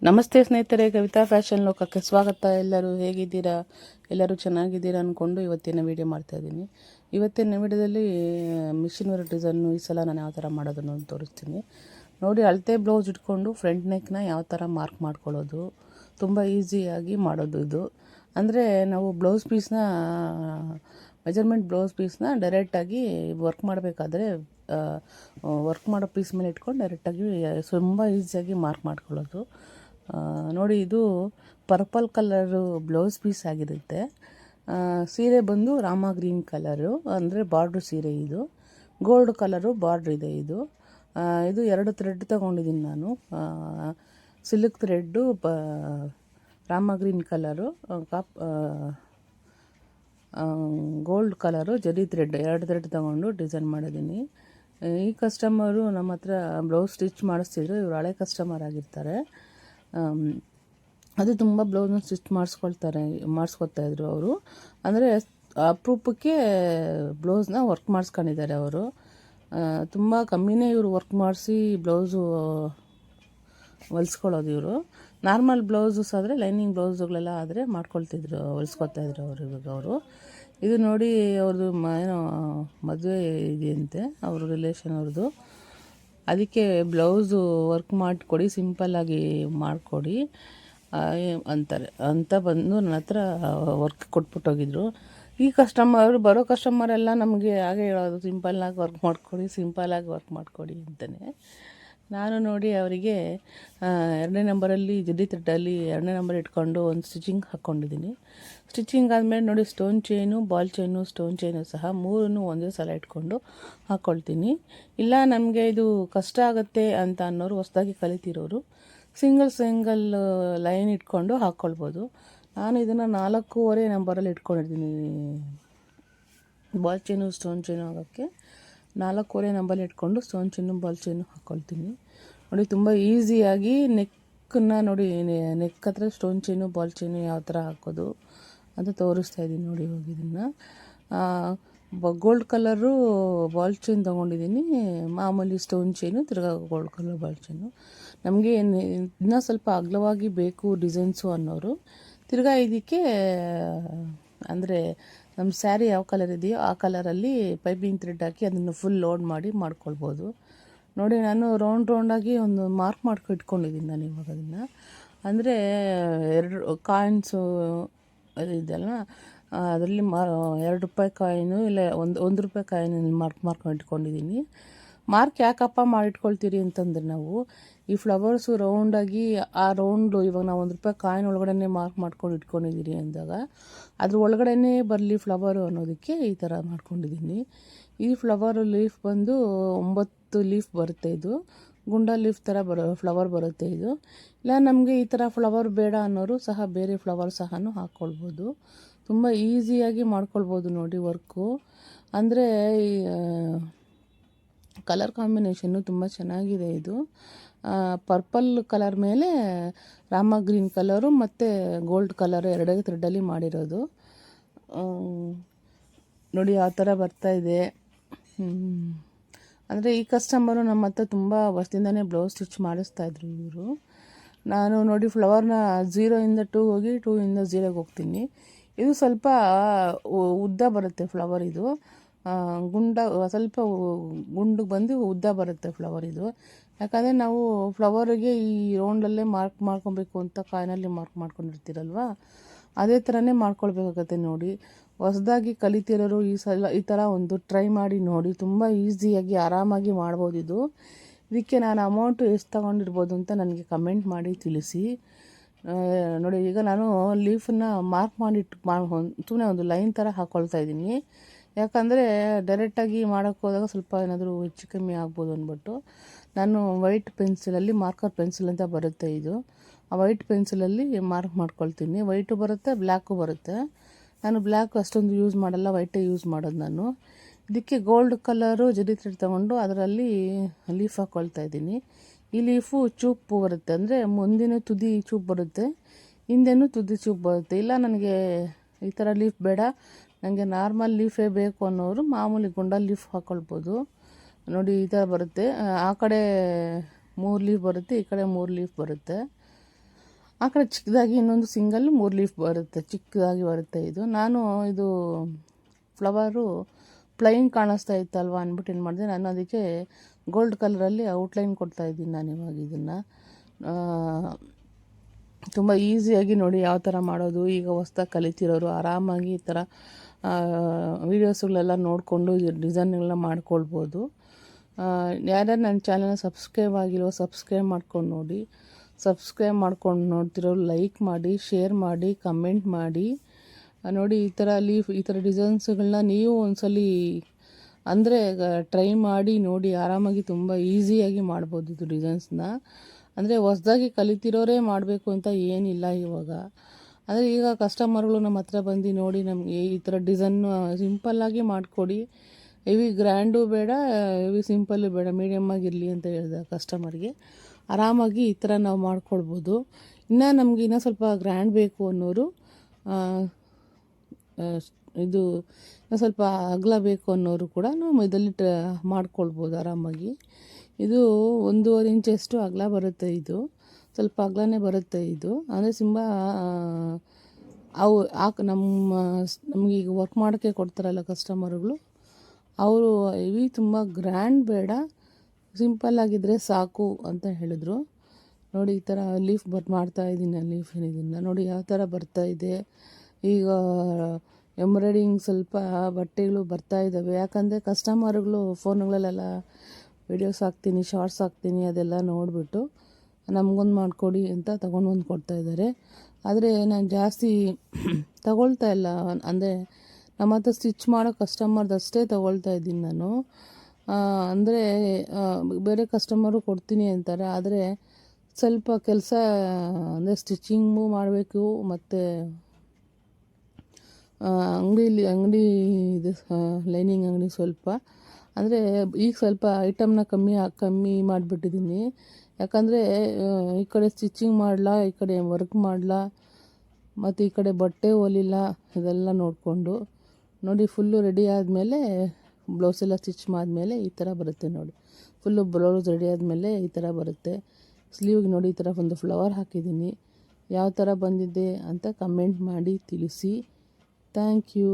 ನಮಸ್ತೆ ಸ್ನೇಹಿತರೆ, ಕವಿತಾ ಫ್ಯಾಷನ್ ಲೋಕಕ್ಕೆ ಸ್ವಾಗತ. ಎಲ್ಲರೂ ಹೇಗಿದ್ದೀರಾ? ಎಲ್ಲರೂ ಚೆನ್ನಾಗಿದ್ದೀರಾ ಅಂದ್ಕೊಂಡು ಇವತ್ತಿನ ವೀಡಿಯೋ ಮಾಡ್ತಾಯಿದ್ದೀನಿ. ಇವತ್ತಿನ ವೀಡಿಯೋದಲ್ಲಿ ಮಿಷಿನ್ ವರ್ಕ್ ಡಿಸೈನು ಈ ಸಲ ನಾನು ಯಾವ ಥರ ಮಾಡೋದನ್ನು ತೋರಿಸ್ತೀನಿ ನೋಡಿ. ಅಳತೆ ಬ್ಲೌಸ್ ಇಟ್ಕೊಂಡು ಫ್ರಂಟ್ ನೆಕ್ನ ಯಾವ ಥರ ಮಾರ್ಕ್ ಮಾಡ್ಕೊಳ್ಳೋದು ತುಂಬ ಈಸಿಯಾಗಿ ಮಾಡೋದು ಇದು. ಅಂದರೆ ನಾವು ಬ್ಲೌಸ್ ಪೀಸ್ನ ಮೆಜರ್ಮೆಂಟ್ ಬ್ಲೌಸ್ ಪೀಸ್ನ ಡೈರೆಕ್ಟಾಗಿ ವರ್ಕ್ ಮಾಡಬೇಕಾದ್ರೆ ವರ್ಕ್ ಮಾಡೋ ಪೀಸ್ ಮೇಲೆ ಇಟ್ಕೊಂಡು ಡೈರೆಕ್ಟಾಗಿ ತುಂಬ ಈಸಿಯಾಗಿ ಮಾರ್ಕ್ ಮಾಡ್ಕೊಳ್ಳೋದು ನೋಡಿ. ಇದು ಪರ್ಪಲ್ ಕಲರು ಬ್ಲೌಸ್ ಪೀಸ್ ಆಗಿರುತ್ತೆ. ಸೀರೆ ಬಂದು ರಾಮ ಗ್ರೀನ್ ಕಲರು, ಅಂದರೆ ಬಾರ್ಡ್ರ್ ಸೀರೆ. ಇದು ಗೋಲ್ಡ್ ಕಲರು ಬಾರ್ಡ್ರ್ ಇದೆ. ಇದು 2 ಥ್ರೆಡ್ ತೊಗೊಂಡಿದ್ದೀನಿ ನಾನು. Silk thread, Rama green colour, gold colour ಜರಿ ಥ್ರೆಡ್ 2 ಥ್ರೆಡ್ ತೊಗೊಂಡು ಡಿಸೈನ್ ಮಾಡಿದ್ದೀನಿ. ಈ ಕಸ್ಟಮರು ನಮ್ಮ ಹತ್ರ ಬ್ಲೌಸ್ ಸ್ಟಿಚ್ ಮಾಡಿಸ್ತಿದ್ರು. ಇವರು ಹಳೆ ಕಸ್ಟಮರ್ ಆಗಿರ್ತಾರೆ. ಅದು ತುಂಬ ಬ್ಲೌಸ್ನ ಸ್ಟಿಚ್ ಮಾಡಿಸ್ಕೊತಾಯಿದ್ರು ಅವರು. ಅಂದರೆ ಅಪರೂಪಕ್ಕೆ ಬ್ಲೌಸ್ನ ವರ್ಕ್ ಮಾಡಿಸ್ಕೊಂಡಿದ್ದಾರೆ ಅವರು. ತುಂಬ ಕಮ್ಮಿನೇ ಇವರು ವರ್ಕ್ ಮಾಡಿಸಿ ಬ್ಲೌಸು ಹೊಲಿಸ್ಕೊಳ್ಳೋದು. ಇವರು ನಾರ್ಮಲ್ ಬ್ಲೌಸಸ್ ಆದರೆ, ಲೈನಿಂಗ್ ಬ್ಲೌಸುಗಳೆಲ್ಲ ಆದರೆ ಮಾಡ್ಕೊಳ್ತಿದ್ರು, ಹೊಲಿಸ್ಕೊತಾಯಿದ್ರು ಅವರು. ಇವಾಗ ಅವರು ಇದು ನೋಡಿ, ಅವ್ರದ್ದು ಏನೋ ಮದುವೆ ಇದೆಯಂತೆ ಅವರು ರಿಲೇಷನ್ ಅವ್ರದ್ದು. ಅದಕ್ಕೆ ಬ್ಲೌಸು ವರ್ಕ್ ಮಾಡಿಕೊಡಿ, ಸಿಂಪಲ್ಲಾಗಿ ಮಾಡಿಕೊಡಿ ಅಂತಾರೆ ಅಂತ ಬಂದು ನನ್ನ ಹತ್ರ ವರ್ಕ್ ಕೊಟ್ಬಿಟ್ಟೋಗಿದ್ರು. ಈ ಬರೋ ಕಸ್ಟಮರೆಲ್ಲ ನಮಗೆ ಹಾಗೆ ಹೇಳೋದು, ಸಿಂಪಲ್ಲಾಗಿ ವರ್ಕ್ ಮಾಡಿಕೊಡಿ ಅಂತಲೇ. ನಾನು ನೋಡಿ ಅವರಿಗೆ 2ನೇ ನಂಬರಲ್ಲಿ ಜರಿ ಥ್ರೆಡ್ಡಲ್ಲಿ 2ನೇ ನಂಬರ್ ಇಟ್ಕೊಂಡು ಒಂದು ಸ್ಟಿಚಿಂಗ್ ಹಾಕ್ಕೊಂಡಿದ್ದೀನಿ. ಸ್ಟಿಚಿಂಗ್ ಆದಮೇಲೆ ನೋಡಿ, stone chain, ball chain, stone chain ಸಹ 3 ಒಂದೇ ಸಲ ಇಟ್ಕೊಂಡು ಹಾಕ್ಕೊಳ್ತೀನಿ. ಇಲ್ಲ ನಮಗೆ ಇದು ಕಷ್ಟ ಆಗುತ್ತೆ ಅಂತ ಅನ್ನೋರು, ಹೊಸದಾಗಿ ಕಲಿತಿರೋರು ಸಿಂಗಲ್ ಲೈನ್ ಇಟ್ಕೊಂಡು ಹಾಕ್ಕೊಳ್ಬೋದು. ನಾನು ಇದನ್ನು 4.25 ನಂಬರಲ್ಲಿ ಇಟ್ಕೊಂಡಿದ್ದೀನಿ. ಬಾಲ್ ಚೈನು, ಸ್ಟೋನ್ ಚೈನು ಆಗೋಕ್ಕೆ 4.25 ನಂಬರಲ್ಲಿ ಇಟ್ಕೊಂಡು ಸ್ಟೋನ್ ಚೈನು, ಬಾಲ್ ಚೈನು ಹಾಕ್ಕೊಳ್ತೀನಿ ನೋಡಿ. ತುಂಬ ಈಸಿಯಾಗಿ ನೆಕ್ಕನ್ನು ನೋಡಿ, ನೆಕ್ ಹತ್ರ ಸ್ಟೋನ್ ಚೈನು, ಬಾಲ್ ಚೈನು ಯಾವ ಥರ ಹಾಕೋದು ಅಂತ ತೋರಿಸ್ತಾ ಇದ್ದೀನಿ ನೋಡಿ. ಇವಾಗ ಇದನ್ನು ಗೋಲ್ಡ್ ಕಲರು ಬಾಲ್ ಚೈನ್ ತೊಗೊಂಡಿದ್ದೀನಿ, ಮಾಮೂಲಿ ಸ್ಟೋನ್ ಚೈನು, ತಿರ್ಗಾ ಗೋಲ್ಡ್ ಕಲರ್ ಬಾಲ್ ಚೈನು. ನಮಗೆ ಇನ್ನೂ ಸ್ವಲ್ಪ ಅಗಲವಾಗಿ ಬೇಕು ಡಿಸೈನ್ಸು ಅನ್ನೋರು ತಿರ್ಗಾ ಇದಕ್ಕೆ, ಅಂದರೆ ನಮ್ಮ ಸ್ಯಾರಿ ಯಾವ ಕಲರ್ ಇದೆಯೋ ಆ ಕಲರಲ್ಲಿ ಪೈಪಿಂಗ್ ಥ್ರೆಡ್ ಹಾಕಿ ಅದನ್ನು ಫುಲ್ ಲೋಡ್ ಮಾಡಿ ಮಾಡ್ಕೊಳ್ಬೋದು ನೋಡಿ. ನಾನು ರೌಂಡಾಗಿ ಒಂದು ಮಾರ್ಕ್ ಇಟ್ಕೊಂಡಿದ್ದೀನಿ ನಾನು ಇವಾಗ ಅದನ್ನು. ಅಂದರೆ 2 ಕಾಯಿನ್ಸು ಇದೆಲ್ಲ, ಅದರಲ್ಲಿ ₹2 ಕಾಯಿನು, ಇಲ್ಲ ಒಂದು ರೂಪಾಯಿ ಕಾಯಿನಲ್ಲಿ ಮಾಡ್ಕೊಂಡು ಇಟ್ಕೊಂಡಿದ್ದೀನಿ. ಮಾರ್ಕ್ ಯಾಕಪ್ಪ ಮಾಡಿಟ್ಕೊಳ್ತೀರಿ ಅಂತಂದರೆ, ನಾವು ಈ ಫ್ಲವರ್ಸು ರೌಂಡಾಗಿ ಆ ರೌಂಡು, ಇವಾಗ ನಾವು ₹1 ಕಾಯಿನ್ ಒಳಗಡೆ ಮಾರ್ಕ್ ಮಾಡ್ಕೊಂಡು ಇಟ್ಕೊಂಡಿದ್ದೀರಿ ಅಂದಾಗ ಅದ್ರ ಒಳಗಡೆ ಬರಲಿ ಫ್ಲವರು ಅನ್ನೋದಕ್ಕೆ ಈ ಥರ ಮಾಡ್ಕೊಂಡಿದ್ದೀನಿ. ಈ ಫ್ಲವರ್ ಲೀಫ್ ಬಂದು 9 ಲೀಫ್ ಬರುತ್ತೆ. ಇದು ಗುಂಡ ಲೀಫ್ ಥರ ಫ್ಲವರ್ ಬರುತ್ತೆ ಇದು. ಇಲ್ಲ ನಮಗೆ ಈ ಥರ ಫ್ಲವರ್ ಬೇಡ ಅನ್ನೋರು ಸಹ ಬೇರೆ ಫ್ಲವರ್ ಸಹ ಹಾಕ್ಕೊಳ್ಬೋದು. ತುಂಬ ಈಸಿಯಾಗಿ ಮಾಡ್ಕೊಳ್ಬೋದು ನೋಡಿ ವರ್ಕು. ಅಂದರೆ ಕಲರ್ ಕಾಂಬಿನೇಷನ್ನು ತುಂಬ ಚೆನ್ನಾಗಿದೆ. ಇದು ಪರ್ಪಲ್ ಕಲರ್ ಮೇಲೆ ರಾಮ ಗ್ರೀನ್ ಕಲರು ಮತ್ತು ಗೋಲ್ಡ್ ಕಲರ್ 2 ಥ್ರೆಡ್ಡಲ್ಲಿ ಮಾಡಿರೋದು ನೋಡಿ. ಆ ಥರ ಬರ್ತಾಯಿದೆ. ಅಂದರೆ ಈ ಕಸ್ಟಮರು ನಮ್ಮ ಹತ್ರ ತುಂಬ ವರ್ಷದಿಂದನೇ ಬ್ಲೌಸ್ ಸ್ಟಿಚ್ ಮಾಡಿಸ್ತಾಯಿದ್ರು ಇವರು. ನಾನು ನೋಡಿ ಫ್ಲವರ್ನ 0ಇಂದ 2 ಹೋಗಿ 2ಇಂದ 0ಗೆ ಹೋಗ್ತೀನಿ. ಇದು ಸ್ವಲ್ಪ ಉದ್ದ ಬರುತ್ತೆ ಫ್ಲವರ್. ಇದು ಸ್ವಲ್ಪ ಗುಂಡಿಗೆ ಬಂದು ಉದ್ದ ಬರುತ್ತೆ ಫ್ಲವರ್ ಇದು. ಯಾಕಂದರೆ ನಾವು ಫ್ಲವರಿಗೆ ಈ ರೌಂಡಲ್ಲೇ ಮಾರ್ಕ್ ಮಾಡ್ಕೊಬೇಕು ಅಂತ ಕಾಯಿನಲ್ಲಿ ಮಾರ್ಕ್ ಮಾಡ್ಕೊಂಡಿರ್ತೀರಲ್ವ, ಅದೇ ಥರನೇ ಮಾಡ್ಕೊಳ್ಬೇಕಾಗತ್ತೆ ನೋಡಿ. ಹೊಸದಾಗಿ ಕಲಿತಿರೋರು ಈ ಥರ ಒಂದು ಟ್ರೈ ಮಾಡಿ ನೋಡಿ. ತುಂಬ ಈಸಿಯಾಗಿ ಆರಾಮಾಗಿ ಮಾಡ್ಬೋದು ಇದು. ಇದಕ್ಕೆ ನಾನು ಅಮೌಂಟು ಎಷ್ಟು ತೊಗೊಂಡಿರ್ಬೋದು ಅಂತ ನನಗೆ ಕಮೆಂಟ್ ಮಾಡಿ ತಿಳಿಸಿ ನೋಡಿ. ಈಗ ನಾನು ಲೀಫನ್ನು ಮಾರ್ಕ್ ಸುಮ್ಮನೆ ಒಂದು ಲೈನ್ ಥರ ಹಾಕ್ಕೊಳ್ತಾ ಇದ್ದೀನಿ. ಯಾಕಂದರೆ ಡೈರೆಕ್ಟಾಗಿ ಮಾಡೋಕ್ಕೆ ಹೋದಾಗ ಸ್ವಲ್ಪ ಏನಾದರೂ ಹೆಚ್ಚು ಕಮ್ಮಿ ಆಗ್ಬೋದು ಅಂದ್ಬಿಟ್ಟು ನಾನು ವೈಟ್ ಪೆನ್ಸಿಲಲ್ಲಿ, ಮಾರ್ಕರ್ ಪೆನ್ಸಿಲ್ ಅಂತ ಬರುತ್ತೆ ಇದು, ಆ ವೈಟ್ ಪೆನ್ಸಿಲಲ್ಲಿ ಮಾರ್ಕ್ ಮಾಡ್ಕೊಳ್ತೀನಿ. ವೈಟು ಬರುತ್ತೆ, ಬ್ಲ್ಯಾಕು ಬರುತ್ತೆ. ನಾನು ಬ್ಲ್ಯಾಕ್ ಅಷ್ಟೊಂದು ಯೂಸ್ ಮಾಡಲ್ಲ, ವೈಟೇ ಯೂಸ್ ಮಾಡೋದು ನಾನು. ಇದಕ್ಕೆ ಗೋಲ್ಡ್ ಕಲರು ಜರಿ ಥ್ರೆಡ್ ತೊಗೊಂಡು ಅದರಲ್ಲಿ ಲೀಫ್ ಹಾಕ್ಕೊಳ್ತಾ ಇದ್ದೀನಿ. ಈ ಲೀಫು ಚೂಪು ಬರುತ್ತೆ, ಅಂದರೆ ಮುಂದಿನ ತುದಿ ಚೂಪ್ ಬರುತ್ತೆ, ಹಿಂದೆನೂ ತುದಿ ಚೂಪ್ ಬರುತ್ತೆ. ಇಲ್ಲ ನನಗೆ ಈ ಥರ ಲೀಫ್ ಬೇಡ, ನನಗೆ ನಾರ್ಮಲ್ ಲೀಫೇ ಬೇಕು ಅನ್ನೋರು ಮಾಮೂಲಿ ಗುಂಡ ಲೀಫ್ ಹಾಕ್ಕೊಳ್ಬೋದು ನೋಡಿ. ಈ ಥರ ಬರುತ್ತೆ. ಆ ಕಡೆ 3 ಲೀಫ್ ಬರುತ್ತೆ, ಈ ಕಡೆ 3 ಲೀಫ್ ಬರುತ್ತೆ. ಆ ಕಡೆ ಚಿಕ್ಕದಾಗಿ ಇನ್ನೊಂದು ಸಿಂಗಲ್ 3 ಲೀಫ್ ಬರುತ್ತೆ, ಚಿಕ್ಕದಾಗಿ ಬರುತ್ತೆ. ಇದು ಫ್ಲವರು ಪ್ಲೈನ್ ಕಾಣಿಸ್ತಾ ಇತ್ತಲ್ವ ಅಂದ್ಬಿಟ್ಟು ಏನು ಮಾಡಿದೆ, ನಾನು ಅದಕ್ಕೆ ಗೋಲ್ಡ್ ಕಲರಲ್ಲಿ ಔಟ್ಲೈನ್ ಕೊಡ್ತಾಯಿದ್ದೀನಿ ನಾನು ಇವಾಗ ಇದನ್ನು. ತುಂಬ ಈಸಿಯಾಗಿ ನೋಡಿ ಯಾವ ಥರ ಮಾಡೋದು. ಈಗ ಹೊಸ್ದಾಗಿ ಕಲಿತಿರೋರು ಆರಾಮಾಗಿ ಈ ಥರ ವೀಡಿಯೋಸ್ಗಳೆಲ್ಲ ನೋಡಿಕೊಂಡು ಡಿಸೈನ್ಗಳನ್ನ ಮಾಡ್ಕೊಳ್ಬೋದು. ಯಾರ್ಯಾರು ನನ್ನ ಚಾನಲ್ನ ಸಬ್ಸ್ಕ್ರೈಬ್ ಆಗಿಲ್ವೋ ಸಬ್ಸ್ಕ್ರೈಬ್ ಮಾಡ್ಕೊಂಡು ನೋಡಿ. ಸಬ್ಸ್ಕ್ರೈಬ್ ಮಾಡ್ಕೊಂಡು ನೋಡ್ತಿರೋರು ಲೈಕ್ ಮಾಡಿ, ಶೇರ್ ಮಾಡಿ, ಕಮೆಂಟ್ ಮಾಡಿ. ನೋಡಿ ಈ ಥರ ಡಿಸೈನ್ಸ್ಗಳನ್ನ ನೀವು ಒಂದ್ಸಲಿ ಅಂದರೆ ಟ್ರೈ ಮಾಡಿ ನೋಡಿ. ಆರಾಮಾಗಿ ತುಂಬ ಈಸಿಯಾಗಿ ಮಾಡ್ಬೋದು ಇದು ಡಿಸೈನ್ಸ್ನ. ಅಂದರೆ ಹೊಸ್ದಾಗಿ ಕಲಿತಿರೋರೇ ಮಾಡಬೇಕು ಅಂತ ಏನಿಲ್ಲ ಇವಾಗ. ಅಂದರೆ ಈಗ ಕಸ್ಟಮರ್ಗಳು ನಮ್ಮ ಹತ್ರ ಬಂದು ನೋಡಿ ನಮಗೆ ಈ ಥರ ಡಿಸೈನು ಸಿಂಪಲ್ಲಾಗಿ ಮಾಡಿಕೊಡಿ, ಹೆವಿ ಗ್ರ್ಯಾಂಡು ಬೇಡ, ಹೆವಿ ಸಿಂಪಲ್ಲು ಬೇಡ, ಮೀಡಿಯಮ್ಮಾಗಿರಲಿ ಅಂತ ಹೇಳಿದೆ ಕಸ್ಟಮರ್ಗೆ. ಆರಾಮಾಗಿ ಈ ಥರ ನಾವು ಮಾಡ್ಕೊಳ್ಬೋದು. ನಮಗೆ ಇನ್ನೂ ಸ್ವಲ್ಪ ಗ್ರ್ಯಾಂಡ್ ಬೇಕು ಅನ್ನೋರು ಇದು ಸ್ವಲ್ಪ ಅಗಲ ಬೇಕು ಅನ್ನೋರು ಕೂಡ ನಾವು ಇದರಲ್ಲಿ ಮಾಡ್ಕೊಳ್ಬೋದು ಆರಾಮಾಗಿ. ಇದು 1.5 ಇಂಚಷ್ಟು ಅಗಲ ಬರುತ್ತೆ. ಇದು ಸ್ವಲ್ಪ ಅಗಲನೇ ಬರುತ್ತೆ. ಇದು ಅಂದರೆ ನಮಗೆ ಈಗ ವರ್ಕ್ ಮಾಡೋಕ್ಕೆ ಕೊಡ್ತಾರಲ್ಲ ಕಸ್ಟಮರ್ಗಳು, ಅವರು ಇವಿ ತುಂಬ ಗ್ರ್ಯಾಂಡ್ ಬೇಡ, ಸಿಂಪಲ್ಲಾಗಿದ್ದರೆ ಸಾಕು ಅಂತ ಹೇಳಿದ್ರು. ನೋಡಿ ಈ ಥರ ಲೀಫ್ ಮಾಡ್ತಾಯಿದ್ದೀನಿ. ಲೀಫ್ ಇದನ್ನು ನೋಡಿ ಯಾವ ಥರ ಬರ್ತಾಯಿದೆ. ಈಗ ಎಂಬ್ರಾಯ್ಡಿಂಗ್ ಸ್ವಲ್ಪ ಬಟ್ಟೆಗಳು ಬರ್ತಾಯಿದ್ದಾವೆ. ಯಾಕಂದರೆ ಕಸ್ಟಮರ್ಗಳು ಫೋನ್ಗಳಲ್ಲೆಲ್ಲ ವೀಡಿಯೋಸ್ ಹಾಕ್ತೀನಿ, ಶಾರ್ಟ್ಸ್ ಹಾಕ್ತೀನಿ, ಅದೆಲ್ಲ ನೋಡಿಬಿಟ್ಟು ನಮಗೊಂದು ಮಾಡಿಕೊಡಿ ಅಂತ ತೊಗೊಂಡು ಕೊಡ್ತಾಯಿದ್ದಾರೆ. ಆದರೆ ನಾನು ಜಾಸ್ತಿ ತಗೊಳ್ತಾ ಇಲ್ಲ. ಅಂದರೆ ನಮ್ಮ ಹತ್ರ ಸ್ಟಿಚ್ ಮಾಡೋ ಕಸ್ಟಮರ್ದಷ್ಟೇ ತೊಗೊಳ್ತಾ ಇದ್ದೀನಿ ನಾನು. ಅಂದರೆ ಬೇರೆ ಕಸ್ಟಮರು ಕೊಡ್ತೀನಿ ಅಂತಾರೆ. ಆದರೆ ಸ್ವಲ್ಪ ಕೆಲಸ ಅಂದರೆ ಸ್ಟಿಚಿಂಗು ಮಾಡಬೇಕು, ಮತ್ತು ಅಂಗಡಿ ಇದು ಲೈನಿಂಗ್ ಅಂಗಡಿ ಸ್ವಲ್ಪ ಅಂದರೆ ಈಗ ಸ್ವಲ್ಪ ಐಟಮ್ನ ಕಮ್ಮಿ ಮಾಡಿಬಿಟ್ಟಿದ್ದೀನಿ. ಯಾಕಂದರೆ ಈ ಕಡೆ ಸ್ಟಿಚಿಂಗ್ ಮಾಡಲ, ಈ ಕಡೆ ವರ್ಕ್ ಮಾಡಲ, ಮತ್ತು ಈ ಕಡೆ ಬಟ್ಟೆ ಹೊಲಿಲ್ಲ, ಇದೆಲ್ಲ ನೋಡಿಕೊಂಡು ನೋಡಿ ಫುಲ್ಲು ರೆಡಿ ಆದಮೇಲೆ ಬ್ಲೌಸೆಲ್ಲ ಸ್ಟಿಚ್ ಮಾಡಿದ್ಮೇಲೆ ಈ ಥರ ಬರುತ್ತೆ ನೋಡಿ. ಫುಲ್ಲು ಬ್ಲೌಸ್ ರೆಡಿ ಆದಮೇಲೆ ಈ ಥರ ಬರುತ್ತೆ. ಸ್ಲೀವ್ಗೆ ನೋಡಿ ಈ ಥರ ಒಂದು ಫ್ಲವರ್ ಹಾಕಿದ್ದೀನಿ. ಯಾವ ಥರ ಬಂದಿದೆ ಅಂತ ಕಮೆಂಟ್ ಮಾಡಿ ತಿಳಿಸಿ. Thank you.